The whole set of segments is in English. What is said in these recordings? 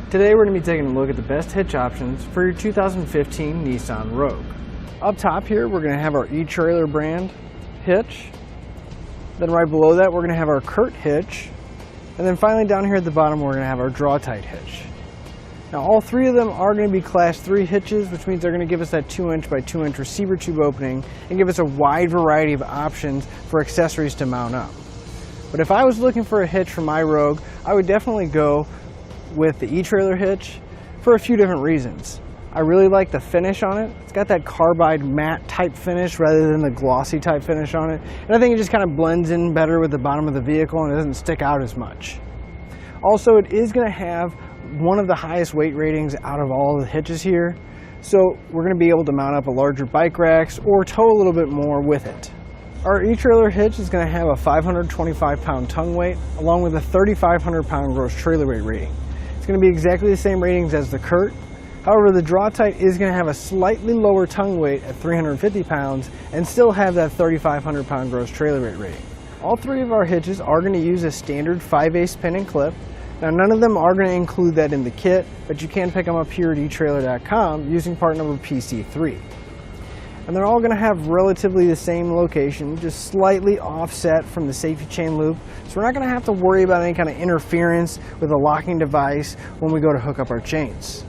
Today we're going to be taking a look at the best hitch options for your 2015 Nissan Rogue. Up top here we're going to have our etrailer brand hitch. Then right below that we're going to have our CURT hitch. And then finally down here at the bottom we're going to have our Draw-Tite hitch. Now all three of them are going to be class 3 hitches, which means they're going to give us that 2" by 2" receiver tube opening and give us a wide variety of options for accessories to mount up. But if I was looking for a hitch for my Rogue, I would definitely go with the etrailer hitch for a few different reasons. I really like the finish on it. It's got that carbide matte type finish rather than the glossy type finish on it. And I think it just kind of blends in better with the bottom of the vehicle and it doesn't stick out as much. Also, it is going to have one of the highest weight ratings out of all the hitches here. So we're going to be able to mount up a larger bike racks or tow a little bit more with it. Our etrailer hitch is going to have a 525-pound tongue weight along with a 3,500-pound gross trailer weight rating. It's going to be exactly the same ratings as the CURT. However, the Draw-Tite is going to have a slightly lower tongue weight at 350 pounds and still have that 3,500-pound gross trailer weight rating. All three of our hitches are going to use a standard 5/8 pin and clip. Now none of them are going to include that in the kit, but you can pick them up here at etrailer.com using part number PC3. And they're all going to have relatively the same location, just slightly offset from the safety chain loop. So we're not going to have to worry about any kind of interference with a locking device when we go to hook up our chains.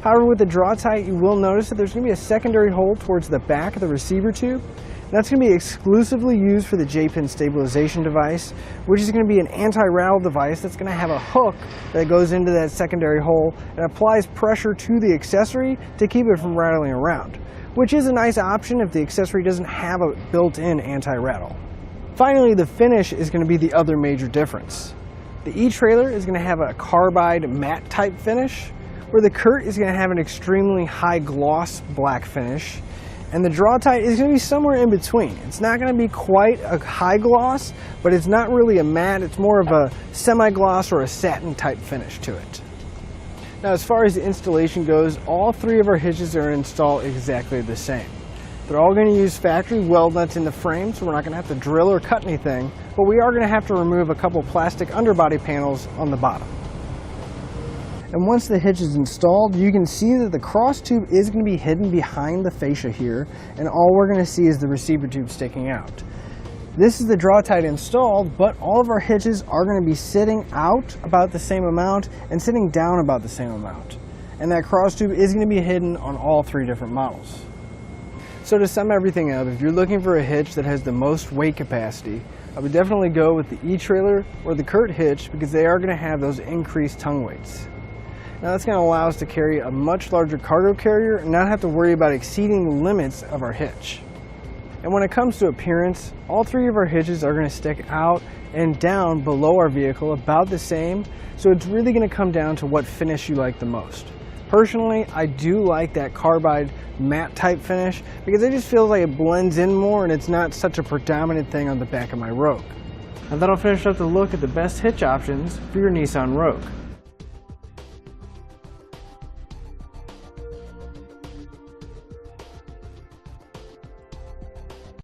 However, with the Draw-Tite, you will notice that there's going to be a secondary hole towards the back of the receiver tube. And that's going to be exclusively used for the J-pin stabilization device, which is going to be an anti-rattle device that's going to have a hook that goes into that secondary hole and applies pressure to the accessory to keep it from rattling around, which is a nice option if the accessory doesn't have a built-in anti-rattle. Finally, the finish is going to be the other major difference. The etrailer is going to have a carbide matte type finish, where the CURT is going to have an extremely high gloss black finish, and the Draw-Tite is going to be somewhere in between. It's not going to be quite a high gloss, but it's not really a matte, it's more of a semi-gloss or a satin type finish to it. Now as far as the installation goes, all three of our hitches are installed exactly the same. They're all going to use factory weld nuts in the frame, so we're not going to have to drill or cut anything, but we are going to have to remove a couple plastic underbody panels on the bottom. And once the hitch is installed, you can see that the cross tube is going to be hidden behind the fascia here, and all we're going to see is the receiver tube sticking out. This is the Draw-Tite installed, but all of our hitches are going to be sitting out about the same amount and sitting down about the same amount. And that cross tube is going to be hidden on all three different models. So to sum everything up, if you're looking for a hitch that has the most weight capacity, I would definitely go with the etrailer or the CURT hitch because they are going to have those increased tongue weights. Now that's going to allow us to carry a much larger cargo carrier and not have to worry about exceeding the limits of our hitch. And when it comes to appearance, all three of our hitches are going to stick out and down below our vehicle about the same, so it's really going to come down to what finish you like the most. Personally, I do like that carbide matte type finish because it just feels like it blends in more and it's not such a predominant thing on the back of my Rogue. And that'll finish up the look at the best hitch options for your Nissan Rogue.